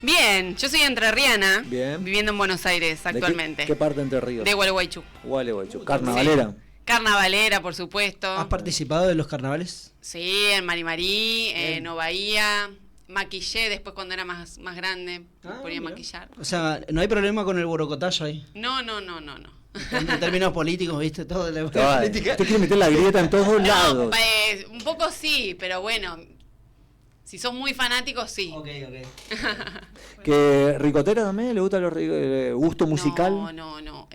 Bien, yo soy entrerriana, Bien. viviendo en Buenos Aires actualmente. ¿Qué parte de Entre Ríos? De Gualeguaychú. Gualeguaychú. ¿Carnavalera? Sí. Carnavalera, por supuesto. ¿Has participado de los carnavales? Sí, en Marimarí, en Ovaía. Maquillé después cuando era más grande, me ponía a maquillar. O sea, no hay problema con el borocotallo ahí. No. En términos políticos, ¿viste? Todo de la Ay, política. usted quiere meter la grieta en todos lados. Un poco sí, pero bueno, si sos muy fanáticos, sí. Ok. ¿Que ricotera también? ¿Le gusta el gusto musical? No. No.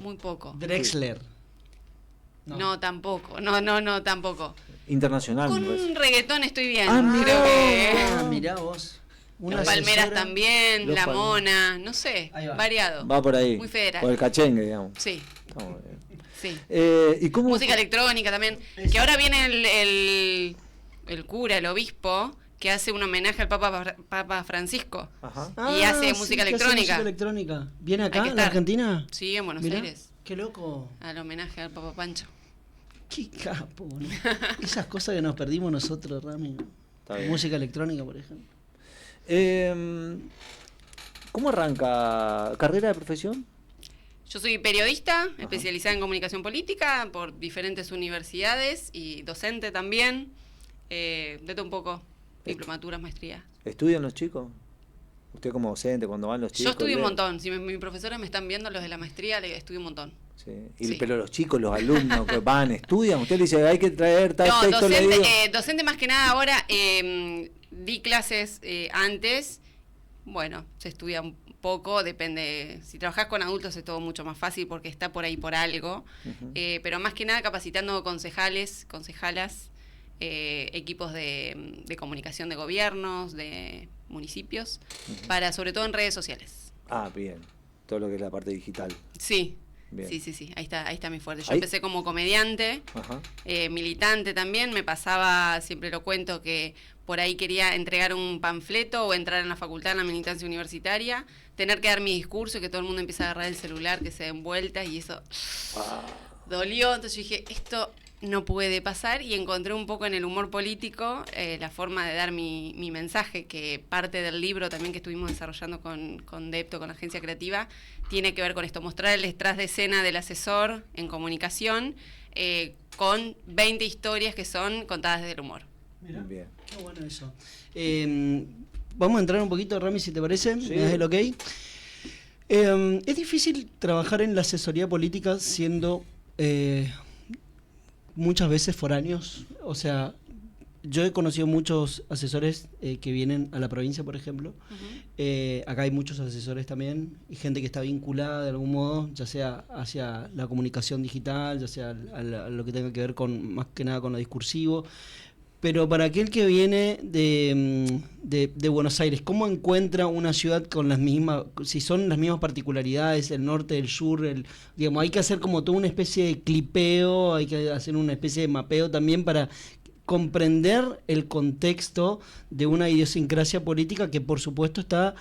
Muy poco. Drexler. No, tampoco. No, tampoco. Internacional, Con me parece. un reggaetón estoy bien. Mirá. Creo Mirá vos. que los Palmeras asesora. también, Los La Palmeras. Mona, no sé, Ahí va. variado. Va por ahí. Muy federal. Por el cachengue, digamos. Sí, Está muy bien. sí. ¿Y cómo? Música electrónica también. Que ahora viene el cura, el obispo, que hace un homenaje al Papa Francisco. Ajá. Y hace sí, música que electrónica. música electrónica. ¿Viene Hay acá, que en la estar. Argentina? Sí, en Buenos Mirá, Aires. qué loco. Al homenaje al Papa Pancho. Qué capo, ¿no? Esas cosas que nos perdimos nosotros, Rami. Está bien. Música electrónica, por ejemplo. ¿Cómo arranca? ¿Carrera de profesión? Yo soy periodista, especializada en comunicación política por diferentes universidades y docente también. De todo un poco, diplomaturas, maestrías. ¿Estudian los chicos? ¿Usted como docente, cuando van los chicos? Yo estudio un lee? montón. Si mis profesores me están viendo, los de la maestría, estudio un montón. Sí. Sí. Pero los chicos, los alumnos que van, estudian, usted le dice, hay que traer tal No, texto leído. docente más que nada ahora. Di clases antes. Bueno, se estudia un poco, depende. Si trabajás con adultos es todo mucho más fácil porque está por ahí por algo. Ujú. Pero más que nada capacitando concejales, concejalas, equipos de comunicación de gobiernos, de municipios, para sobre todo en redes sociales. Ah, bien. Todo lo que es la parte digital. Sí. Bien. Sí, ahí está mi fuerte. Yo Ahí- empecé como comediante, Ajá. militante también. Me pasaba, siempre lo cuento, que por ahí quería entregar un panfleto o entrar en la facultad, en la militancia universitaria, tener que dar mi discurso y que todo el mundo empiece a agarrar el celular, que se den vueltas, y eso dolió. Entonces yo dije, esto no puede pasar, y encontré un poco en el humor político la forma de dar mi mensaje, que parte del libro también que estuvimos desarrollando con Depto, con la agencia creativa, tiene que ver con esto, mostrar el detrás de escena del asesor en comunicación, con 20 historias que son contadas desde el humor. Mirá, Bien. qué bueno eso. Vamos a entrar un poquito, Rami, si te parece. Sí. ¿Me das el ok? Es difícil trabajar en la asesoría política siendo muchas veces foráneos. O sea, yo he conocido muchos asesores que vienen a la provincia, por ejemplo. Acá hay muchos asesores también y gente que está vinculada de algún modo, ya sea hacia la comunicación digital, ya sea a lo que tenga que ver con, más que nada, con lo discursivo. Pero para aquel que viene de Buenos Aires, ¿cómo encuentra una ciudad con las mismas, si son las mismas particularidades, el norte, el sur, digamos, hay que hacer como toda una especie de clipeo, hay que hacer una especie de mapeo también para comprender el contexto de una idiosincrasia política que por supuesto está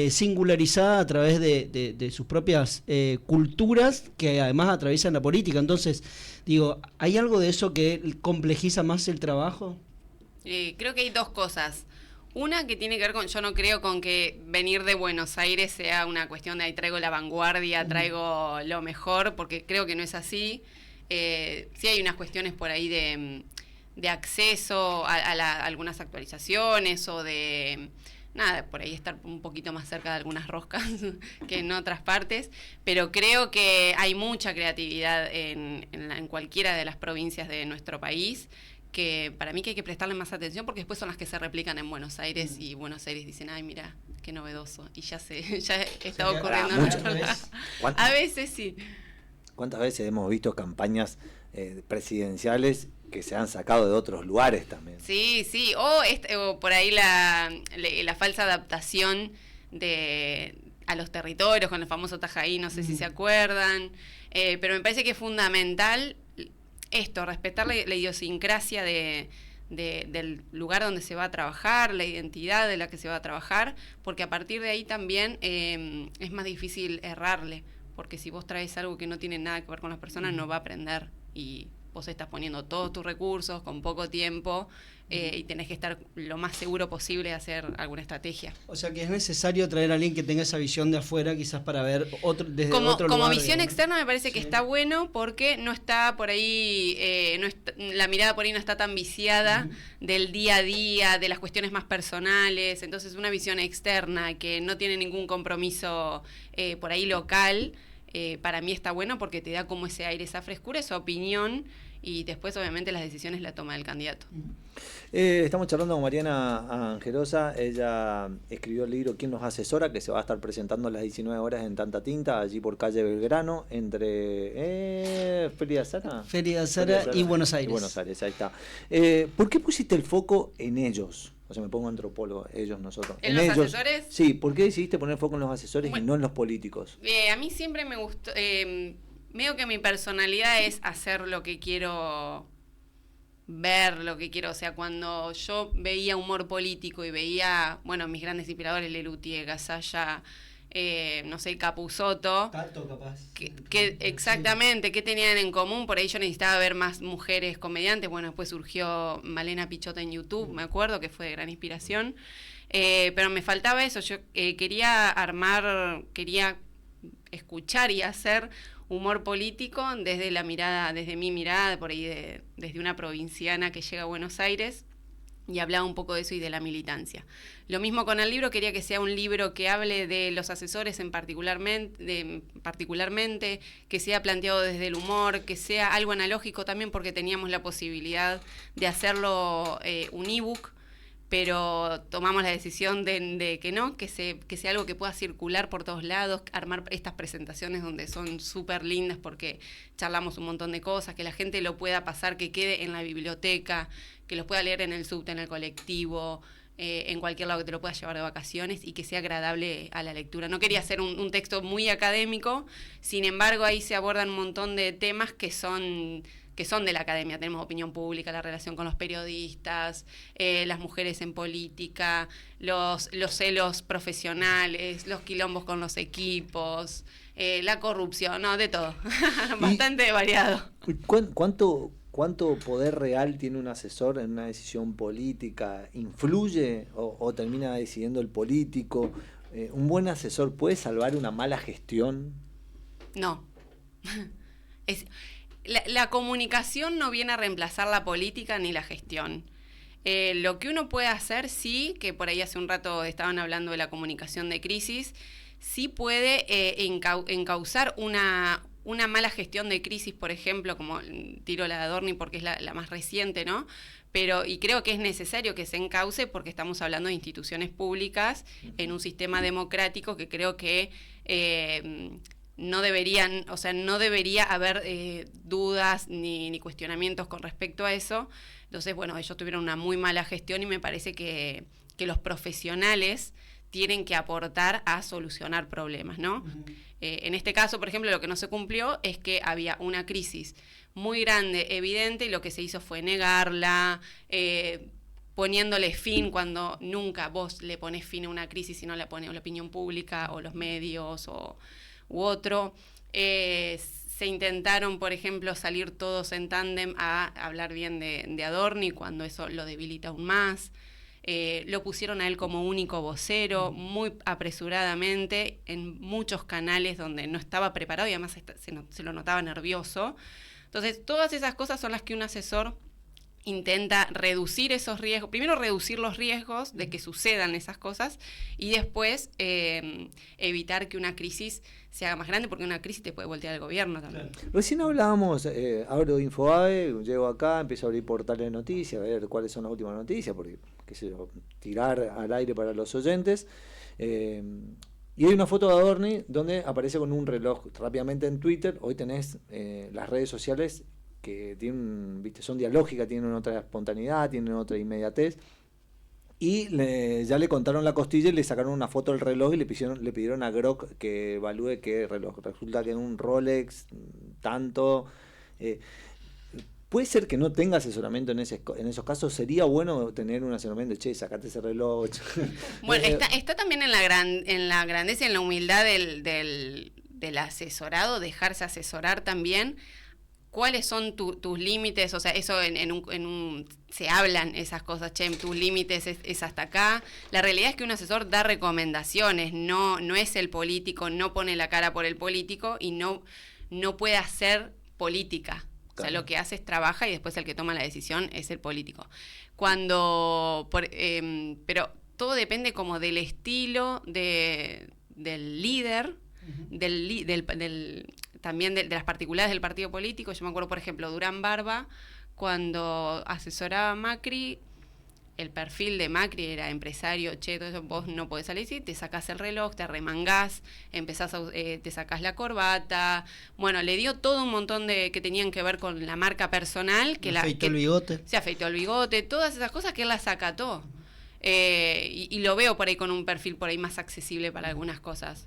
singularizada a través de sus propias culturas que además atraviesan la política. Entonces, digo, ¿hay algo de eso que complejiza más el trabajo? Creo que hay dos cosas. Una que tiene que ver con, yo no creo con que venir de Buenos Aires sea una cuestión de ahí traigo la vanguardia, traigo lo mejor, porque creo que no es así. Sí hay unas cuestiones por ahí de acceso a algunas actualizaciones o de, nada, por ahí estar un poquito más cerca de algunas roscas que en otras partes, pero creo que hay mucha creatividad en cualquiera de las provincias de nuestro país, que para mí que hay que prestarle más atención porque después son las que se replican en Buenos Aires y Buenos Aires dicen, ay, mira, qué novedoso, y ya está ocurriendo en otro lado. A veces sí. ¿Cuántas veces hemos visto campañas presidenciales que se han sacado de otros lugares también? Sí, o por ahí la falsa adaptación a los territorios con el famoso Tajaí, no sé si se acuerdan, pero me parece que es fundamental esto, respetar la idiosincrasia del lugar donde se va a trabajar, la identidad de la que se va a trabajar, porque a partir de ahí también es más difícil errarle, porque si vos traes algo que no tiene nada que ver con las personas, no va a aprender, y vos estás poniendo todos tus recursos con poco tiempo y tenés que estar lo más seguro posible de hacer alguna estrategia. O sea que es necesario traer a alguien que tenga esa visión de afuera, quizás para ver desde como, otro como lugar. visión digamos. externa me parece que Sí. está bueno porque no está por ahí, la mirada por ahí no está tan viciada del día a día, de las cuestiones más personales. Entonces una visión externa que no tiene ningún compromiso por ahí local, para mí está bueno porque te da como ese aire, esa frescura, esa opinión, y después obviamente las decisiones la toma el candidato. Estamos charlando con Mariana Angerosa. Ella escribió el libro ¿Quién nos asesora?, que se va a estar presentando a las 19 horas en Tanta Tinta, allí por calle Belgrano, entre Feria Sara y Buenos Aires. Y Buenos Aires, ahí está. ¿Por qué pusiste el foco en ellos? O sea, me pongo antropólogo, ellos, nosotros. ¿En los ellos. asesores? Sí, ¿por qué decidiste poner foco en los asesores Bueno, y no en los políticos? A mí siempre me gustó, veo que mi personalidad es hacer lo que quiero ver, lo que quiero, o sea, cuando yo veía humor político y veía, bueno, mis grandes inspiradores, Lelutier, Gasalla, no sé, Capusotto, Tato, capaz. que exactamente, ¿qué tenían en común? Por ahí yo necesitaba ver más mujeres comediantes. Bueno, después surgió Malena Pichota en YouTube, me acuerdo, que fue de gran inspiración. Pero me faltaba eso, yo quería escuchar y hacer humor político desde la mirada, desde mi mirada, por ahí desde una provinciana que llega a Buenos Aires, y hablaba un poco de eso y de la militancia. Lo mismo con el libro, quería que sea un libro que hable de los asesores particularmente, que sea planteado desde el humor, que sea algo analógico también, porque teníamos la posibilidad de hacerlo un ebook, pero tomamos la decisión de que no, que sea algo que pueda circular por todos lados, armar estas presentaciones donde son súper lindas porque charlamos un montón de cosas, que la gente lo pueda pasar, que quede en la biblioteca, que lo pueda leer en el subte, en el colectivo, en cualquier lado, que te lo puedas llevar de vacaciones y que sea agradable a la lectura. No quería hacer un texto muy académico, sin embargo ahí se abordan un montón de temas que son de la academia. Tenemos opinión pública, la relación con los periodistas, las mujeres en política, los celos profesionales, los quilombos con los equipos, la corrupción, no, de todo. Bastante variado. ¿Cuánto poder real tiene un asesor en una decisión política? ¿Influye o termina decidiendo el político? ¿Un buen asesor puede salvar una mala gestión? No. La comunicación no viene a reemplazar la política ni la gestión. Lo que uno puede hacer, sí, que por ahí hace un rato estaban hablando de la comunicación de crisis, sí puede encauzar una mala gestión de crisis, por ejemplo, como tiro la de Adorni porque es la más reciente, ¿no? Y creo que es necesario que se encauce porque estamos hablando de instituciones públicas en un sistema democrático que creo que no debería haber dudas ni cuestionamientos con respecto a eso. Entonces, bueno, ellos tuvieron una muy mala gestión y me parece que los profesionales tienen que aportar a solucionar problemas, ¿no? Uh-huh. En este caso, por ejemplo, lo que no se cumplió es que había una crisis muy grande, evidente, y lo que se hizo fue negarla, poniéndole fin cuando nunca vos le ponés fin a una crisis, sino la pone o la opinión pública o los medios u otro. Se intentaron, por ejemplo, salir todos en tándem a hablar bien de Adorni, cuando eso lo debilita aún más. Lo pusieron a él como único vocero, muy apresuradamente, en muchos canales donde no estaba preparado y además se lo notaba nervioso. Entonces, todas esas cosas son las que un asesor intenta reducir esos riesgos, primero reducir los riesgos de que sucedan esas cosas y después evitar que una crisis se haga más grande, porque una crisis te puede voltear al gobierno también. Claro. Recién hablábamos, abro Infobae, llego acá, empiezo a abrir portales de noticias, a ver cuáles son las últimas noticias, porque, qué sé yo, tirar al aire para los oyentes. Y hay una foto de Adorni donde aparece con un reloj rápidamente en Twitter. Hoy tenés las redes sociales que tienen, son dialógicas, tienen otra espontaneidad, tienen otra inmediatez. Y ya le contaron la costilla y le sacaron una foto del reloj y le pidieron a Grok que evalúe qué reloj. Resulta que en un Rolex, tanto... puede ser que no tenga asesoramiento en esos casos. Sería bueno tener un asesoramiento, che, sacate ese reloj. Bueno, está también en la grandeza y en la humildad del asesorado, dejarse asesorar también. cuáles son tus límites, o sea, eso se hablan esas cosas, che, tus límites es hasta acá. La realidad es que un asesor da recomendaciones, no es el político, no pone la cara por el político y no puede hacer política. Claro. O sea, lo que hace es trabaja y después el que toma la decisión es el político. Pero todo depende como del estilo del líder, también de las particularidades del partido político. Yo me acuerdo, por ejemplo, Durán Barba, cuando asesoraba a Macri, el perfil de Macri era empresario, che, todo eso, vos no podés salir, ¿sí? Te sacás el reloj, te arremangás, te sacás la corbata. Bueno, le dio todo un montón que tenían que ver con la marca personal. Se afeitó el bigote. Se afeitó el bigote, todas esas cosas que él las acató. Y lo veo por ahí con un perfil por ahí más accesible para algunas cosas.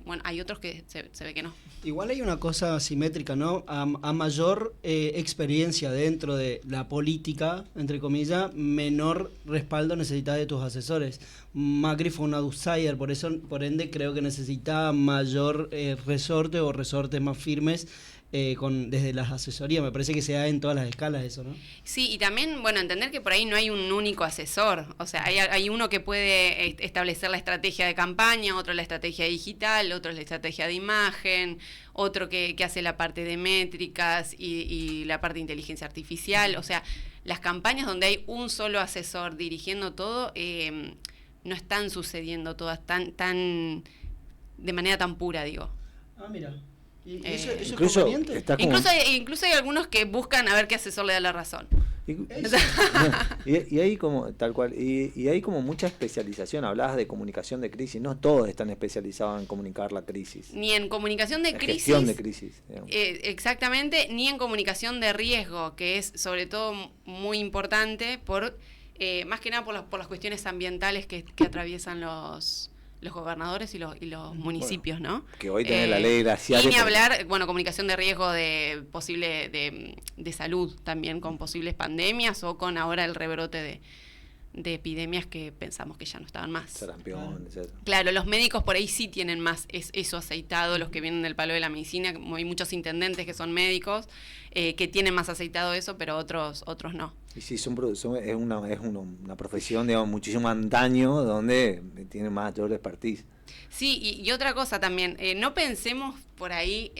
Bueno, hay otros que se ve que no. Igual hay una cosa asimétrica, ¿no? A mayor experiencia dentro de la política, entre comillas, menor respaldo necesitas de tus asesores. Macri fue un outsider, por ende creo que necesita mayor resorte o resortes más firmes desde las asesorías. Me parece que se da en todas las escalas eso, ¿no? Sí, y también, bueno, entender que por ahí no hay un único asesor. O sea, hay uno que puede establecer la estrategia de campaña, otro la estrategia digital, otro la estrategia de imagen, otro que hace la parte de métricas y la parte de inteligencia artificial. O sea, las campañas donde hay un solo asesor dirigiendo todo, no están sucediendo todas tan de manera tan pura, digo. Ah, mira. ¿Y eso es incluso conveniente? Incluso hay algunos que buscan a ver qué asesor le da la razón. Y hay como, tal cual, y hay como mucha especialización. Hablabas de comunicación de crisis, no todos están especializados en comunicar la crisis. Ni en comunicación de crisis. Gestión de crisis. Exactamente, ni en comunicación de riesgo, que es sobre todo muy importante, más que nada por las cuestiones ambientales que atraviesan los gobernadores y los municipios, bueno, ¿no? Que hoy tenés la ley glacial. Y ni hablar, bueno, comunicación de riesgo de posible de salud también, con posibles pandemias o con ahora el rebrote de epidemias que pensamos que ya no estaban más. Sarampión, etc. Claro, los médicos por ahí sí tienen más eso aceitado, los que vienen del palo de la medicina, como hay muchos intendentes que son médicos, que tienen más aceitado eso, pero otros no. Y sí, es una profesión, digamos, muchísimo antaño, donde tiene mayor expertise. Sí, y otra cosa también, no pensemos por ahí,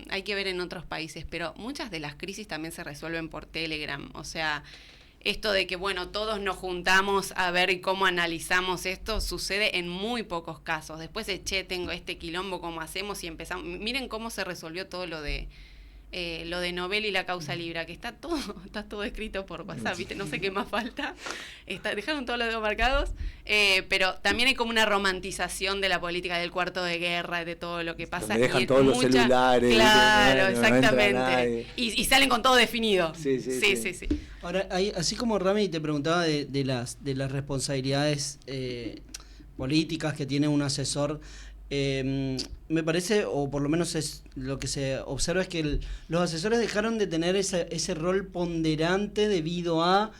hay que ver en otros países, pero muchas de las crisis también se resuelven por Telegram, o sea, esto de que, bueno, todos nos juntamos a ver cómo analizamos esto, sucede en muy pocos casos. Después tengo este quilombo, ¿cómo hacemos? Y empezamos. Miren cómo se resolvió todo lo de Nobel y la causa Libra, que está todo escrito por WhatsApp, ¿viste? No sé qué más falta. Dejaron todos los dedos marcados, pero también hay como una romantización de la política del cuarto de guerra, de todo lo que pasa. Me dejan todos los celulares. Claro, no exactamente. Y salen con todo definido. Sí. Ahora, así como Rami te preguntaba de las responsabilidades políticas que tiene un asesor, me parece, o por lo menos es lo que se observa, es que los asesores dejaron de tener ese rol ponderante debido a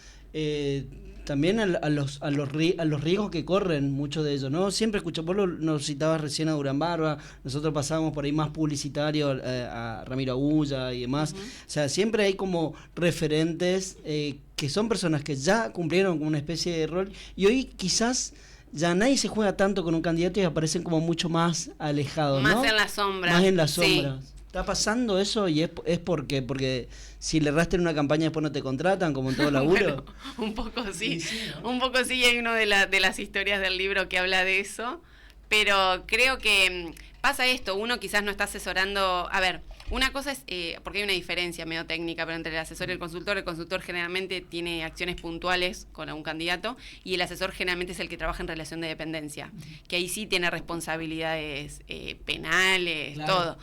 también a los riesgos que corren muchos de ellos, ¿no? Siempre escucho, vos nos citabas recién a Durán Barba, nosotros pasábamos por ahí más publicitario a Ramiro Agulla y demás. Uh-huh. O sea, siempre hay como referentes que son personas que ya cumplieron con una especie de rol, y hoy quizás ya nadie se juega tanto con un candidato y aparecen como mucho más alejados, ¿no? Más en las sombras. Más en las sombras. Sí. ¿Está pasando eso y es porque si le erraste en una campaña después no te contratan, como en todo laburo? Bueno, un poco sí, ¿no? Un poco sí, hay una de las historias del libro que habla de eso, pero creo que pasa esto, uno quizás no está asesorando, a ver, una cosa es, porque hay una diferencia medio técnica, pero entre el asesor y el consultor generalmente tiene acciones puntuales con algún candidato, y el asesor generalmente es el que trabaja en relación de dependencia, que ahí sí tiene responsabilidades penales, claro. Todo.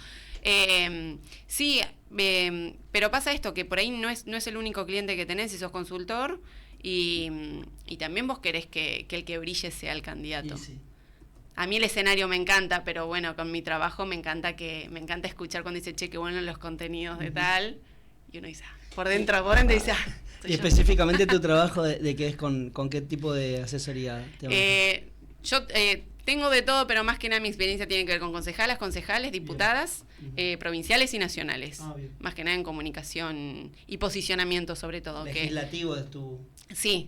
Sí, pero pasa esto, que por ahí no es el único cliente que tenés si sos consultor, y también vos querés que el que brille sea el candidato. Sí. A mí el escenario me encanta, pero bueno, con mi trabajo me encanta escuchar cuando dice, che, qué bueno los contenidos de tal, y uno dice, por dentro dice, y específicamente tu trabajo de qué es, con qué tipo de asesoría te yo Tengo de todo, pero más que nada mi experiencia tiene que ver con concejales, diputadas, provinciales y nacionales. Más que nada en comunicación y posicionamiento sobre todo. Legislativo es tu... Sí.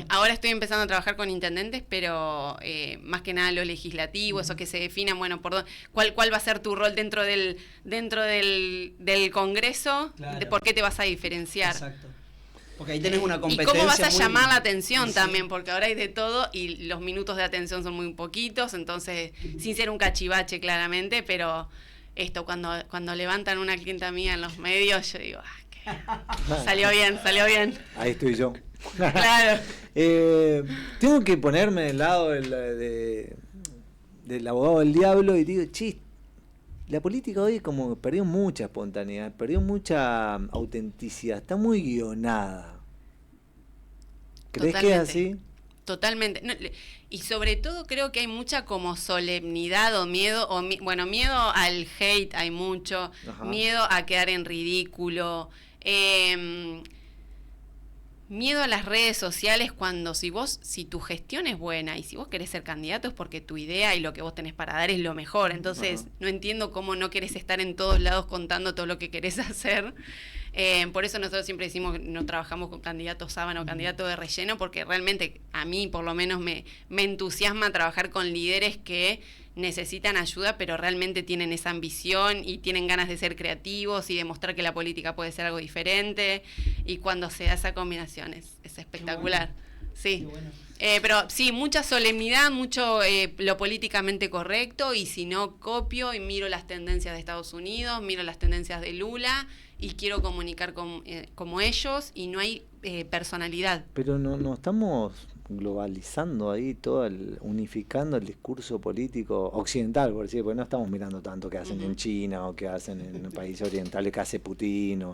Ahora estoy empezando a trabajar con intendentes, pero más que nada lo legislativo, eso que se definan, bueno, cuál va a ser tu rol dentro del Congreso, claro. ¿Por qué te vas a diferenciar? Exacto. Porque ahí tenés una competencia. Y cómo vas a llamar la atención también, porque ahora hay de todo y los minutos de atención son muy poquitos, entonces, sin ser un cachivache claramente, pero esto, cuando levantan una clienta mía en los medios, yo digo, salió bien. Ahí estoy yo. Claro. Tengo que ponerme del lado del abogado del diablo y digo, la política hoy como perdió mucha espontaneidad, perdió mucha autenticidad, está muy guionada. ¿Crees que es así? Totalmente. No, y sobre todo creo que hay mucha como solemnidad o miedo, miedo al hate hay mucho, Ajá. Miedo a quedar en ridículo, miedo a las redes sociales cuando si tu gestión es buena y si vos querés ser candidato es porque tu idea y lo que vos tenés para dar es lo mejor. Entonces, no entiendo cómo no querés estar en todos lados contando todo lo que querés hacer. Por eso nosotros siempre decimos que no trabajamos con candidatos sábana o candidatos de relleno, porque realmente a mí por lo menos me entusiasma trabajar con líderes que necesitan ayuda, pero realmente tienen esa ambición y tienen ganas de ser creativos y demostrar que la política puede ser algo diferente, y cuando se da esa combinación es espectacular. Bueno. Sí. Bueno. Pero sí, mucha solemnidad, mucho lo políticamente correcto, y si no copio y miro las tendencias de Estados Unidos, miro las tendencias de Lula y quiero comunicar como ellos, y no hay personalidad. Pero no estamos globalizando ahí unificando el discurso político occidental, por decir, porque no estamos mirando tanto qué hacen en China o qué hacen en países orientales, qué hace Putin,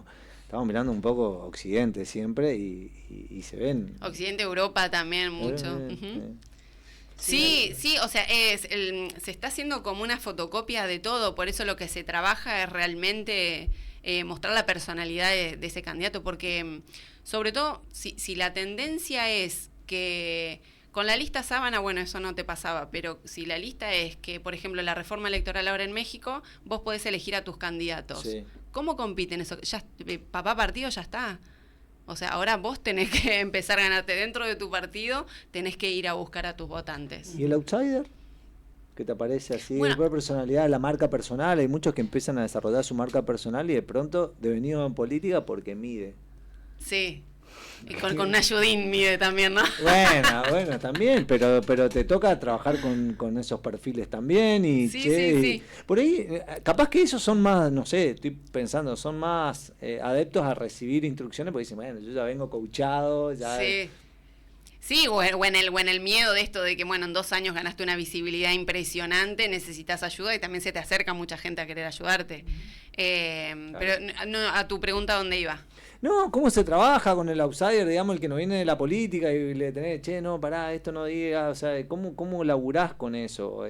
estamos mirando un poco Occidente siempre y se ven. Occidente, Europa también mucho. Sí, o sea, se está haciendo como una fotocopia de todo, por eso lo que se trabaja es realmente mostrar la personalidad de ese candidato, porque sobre todo si la tendencia es que con la lista sábana, bueno, eso no te pasaba, pero si la lista es que, por ejemplo, la reforma electoral ahora en México, vos podés elegir a tus candidatos. Sí. ¿Cómo compiten eso? Ya, papá partido ya está. O sea, ahora vos tenés que empezar a ganarte dentro de tu partido, tenés que ir a buscar a tus votantes. ¿Y el outsider? ¿Qué te parece así? Bueno, la personalidad, la marca personal, hay muchos que empiezan a desarrollar su marca personal y de pronto devenido en política porque mide. Sí. Y con un ayudín mide también, ¿no? Bueno, también, pero te toca trabajar con esos perfiles también y sí. Por ahí, capaz que esos son más, no sé, estoy pensando, son más adeptos a recibir instrucciones porque dicen, bueno, yo ya vengo coachado, ya... Sí, o en el miedo de esto de que, bueno, en 2 años ganaste una visibilidad impresionante, necesitas ayuda y también se te acerca mucha gente a querer ayudarte. Claro. Pero no, a tu pregunta, ¿dónde iba? No, ¿cómo se trabaja con el outsider, digamos, el que no viene de la política y le tenés, no, pará, esto no digas, o sea, ¿cómo laburás con eso?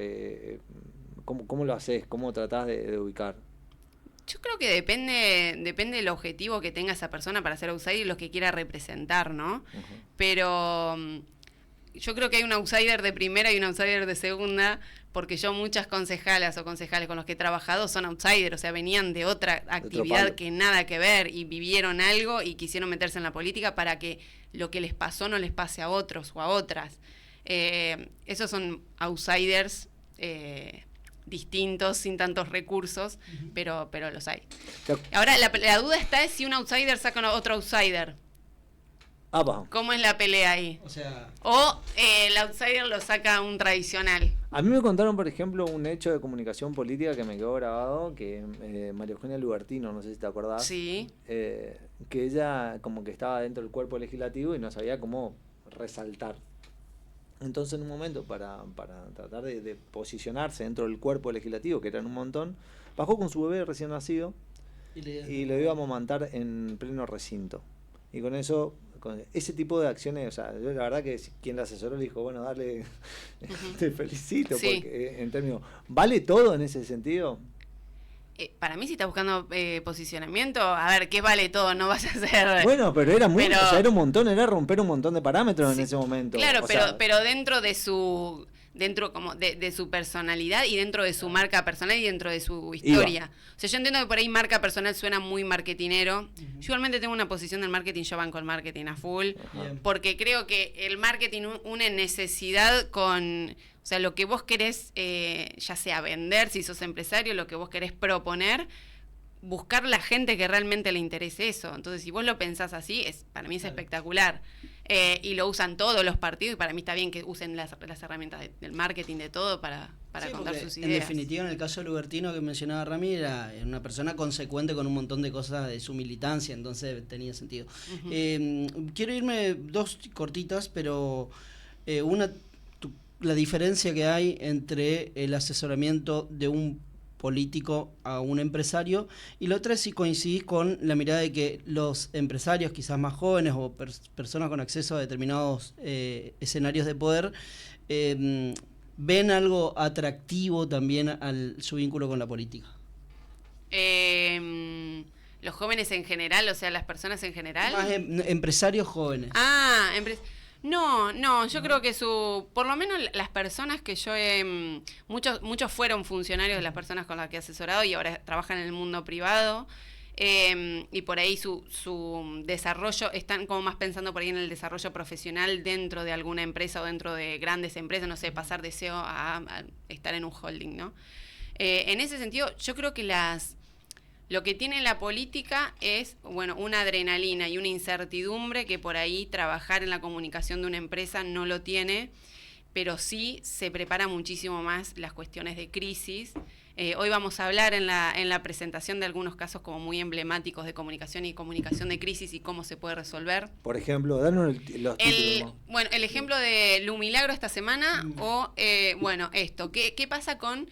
¿Cómo lo haces? ¿Cómo tratás de ubicar? Yo creo que depende del objetivo que tenga esa persona para ser outsider y lo que quiera representar, ¿no? Uh-huh. Pero yo creo que hay un outsider de primera y un outsider de segunda, porque yo muchas concejalas o concejales con los que he trabajado son outsiders, o sea, venían de otra actividad que nada que ver y vivieron algo y quisieron meterse en la política para que lo que les pasó no les pase a otros o a otras. Esos son outsiders distintos, sin tantos recursos, pero los hay. Ahora, la duda está es si un outsider saca a otro outsider. ¿Cómo es la pelea ahí? O el outsider lo saca un tradicional. A mí me contaron, por ejemplo, un hecho de comunicación política que me quedó grabado, que María Eugenia Lubertino, no sé si te acordás, sí. Que ella como que estaba dentro del cuerpo legislativo y no sabía cómo resaltar. Entonces, en un momento, para tratar de posicionarse dentro del cuerpo legislativo, que eran un montón, bajó con su bebé recién nacido y lo iba a amamantar en pleno recinto. Y con eso, con ese tipo de acciones, o sea, yo la verdad que quien la asesoró le dijo, bueno, dale, te felicito, sí. Porque en términos, ¿vale todo en ese sentido? Para mí, si estás buscando posicionamiento, a ver, ¿qué vale todo? No vas a hacer... Bueno, pero era o sea, era un montón, era romper un montón de parámetros en ese momento. Claro, pero dentro de su dentro como de su personalidad y dentro de su marca personal y dentro de su historia. O sea, yo entiendo que por ahí marca personal suena muy marketinero. Yo igualmente tengo una posición del marketing, yo banco el marketing a full, porque creo que el marketing une necesidad con, o sea, lo que vos querés, ya sea vender, si sos empresario, lo que vos querés proponer, buscar la gente que realmente le interese eso. Entonces, si vos lo pensás así, para mí es espectacular. Y lo usan todos los partidos, y para mí está bien que usen las herramientas del marketing, de todo, para contar sus ideas. En definitiva, en el caso de Lubertino que mencionaba Rami, era una persona consecuente con un montón de cosas de su militancia, entonces tenía sentido. Quiero irme dos cortitas, pero la diferencia que hay entre el asesoramiento de un político a un empresario, y la otra es si coincidís con la mirada de que los empresarios quizás más jóvenes o personas con acceso a determinados escenarios de poder ven algo atractivo también su vínculo con la política. Los jóvenes en general, o sea, las personas en general. Más empresarios jóvenes. No, yo creo que por lo menos las personas que yo muchos fueron funcionarios de las personas con las que he asesorado y ahora trabajan en el mundo privado, y por ahí su desarrollo, están como más pensando por ahí en el desarrollo profesional dentro de alguna empresa o dentro de grandes empresas, no sé, pasar de CEO a estar en un holding, ¿no? En ese sentido, yo creo que lo que tiene la política es, bueno, una adrenalina y una incertidumbre que por ahí trabajar en la comunicación de una empresa no lo tiene, pero sí se prepara muchísimo más las cuestiones de crisis. Hoy vamos a hablar en la presentación de algunos casos como muy emblemáticos de comunicación y comunicación de crisis y cómo se puede resolver. Por ejemplo, danos los títulos. Bueno, el ejemplo de Lumilagro esta semana o, esto. ¿Qué pasa con...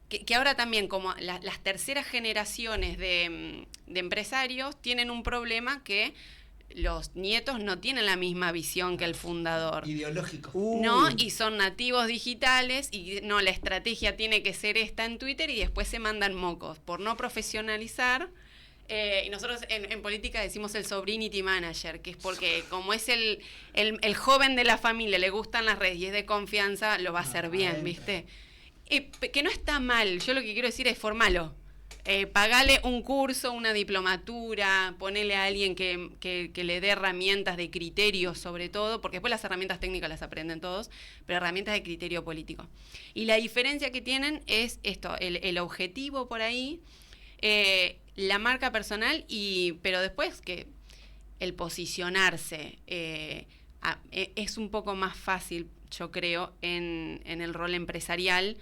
Que ahora también como las terceras generaciones de empresarios tienen un problema que los nietos no tienen la misma visión que el fundador. Ideológico. No, y son nativos digitales y no, la estrategia tiene que ser esta en Twitter y después se mandan mocos por no profesionalizar. Y nosotros en política decimos el sobrinity manager, que es porque como es el joven de la familia, le gustan las redes y es de confianza, lo va a hacer bien, ¿viste? Que no está mal, yo lo que quiero decir es formalo. Pagale un curso, una diplomatura, ponele a alguien que le dé herramientas de criterio sobre todo, porque después las herramientas técnicas las aprenden todos, pero herramientas de criterio político. Y la diferencia que tienen es esto, el objetivo por ahí, la marca personal, pero después que el posicionarse es un poco más fácil, yo creo, en el rol empresarial,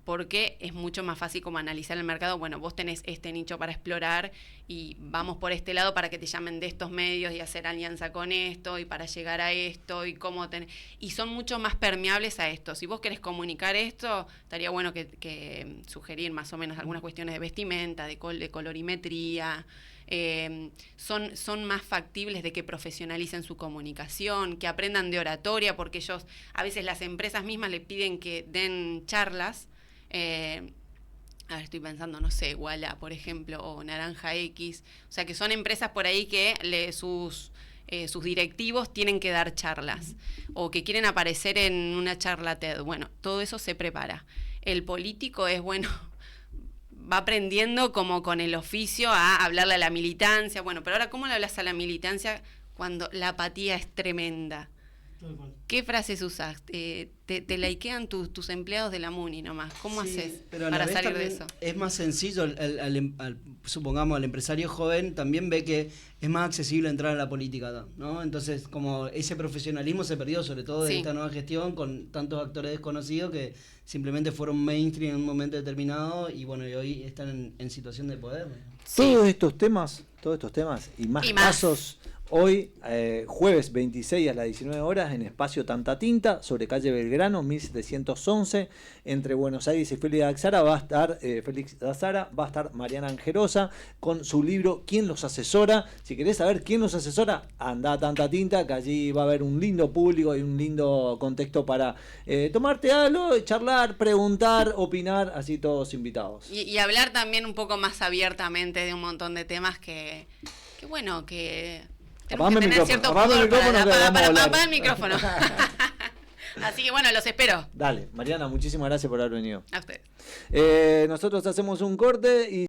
porque es mucho más fácil como analizar el mercado. Bueno, vos tenés este nicho para explorar y vamos por este lado para que te llamen de estos medios y hacer alianza con esto y para llegar a esto y son mucho más permeables a esto. Si vos querés comunicar esto, estaría bueno que sugerir más o menos algunas cuestiones de vestimenta, de colorimetría. Son más factibles de que profesionalicen su comunicación, que aprendan de oratoria, porque ellos, a veces las empresas mismas le piden que den charlas. A ver, estoy pensando, no sé, Walla, por ejemplo, o Naranja X. O sea, que son empresas por ahí que sus directivos tienen que dar charlas o que quieren aparecer en una charla TED. Bueno, todo eso se prepara. El político es, bueno, va aprendiendo como con el oficio a hablarle a la militancia. Bueno, pero ahora, ¿cómo le hablas a la militancia cuando la apatía es tremenda? ¿Qué frases usas? Te likean tus empleados de la MUNI nomás. ¿Cómo haces para salir de eso? Es más sencillo, supongamos, al empresario joven también ve que es más accesible entrar a la política, ¿no? Entonces, como ese profesionalismo se perdió, sobre todo de esta nueva gestión, con tantos actores desconocidos que simplemente fueron mainstream en un momento determinado y bueno, y hoy están en situación de poder. Sí. Todos estos temas y más casos. Hoy, jueves 26 a las 19 horas, en Espacio Tanta Tinta, sobre calle Belgrano, 1711, entre Buenos Aires y Félix Azara, va a estar Mariana Angerosa con su libro ¿Quién los asesora? Si querés saber quién los asesora, anda a Tanta Tinta, que allí va a haber un lindo público y un lindo contexto para tomarte algo, charlar, preguntar, opinar, así todos invitados. Y hablar también un poco más abiertamente de un montón de temas que Apagame el micrófono. Apaga el micrófono. Así que bueno, los espero. Dale, Mariana, muchísimas gracias por haber venido. A ustedes. Nosotros hacemos un corte y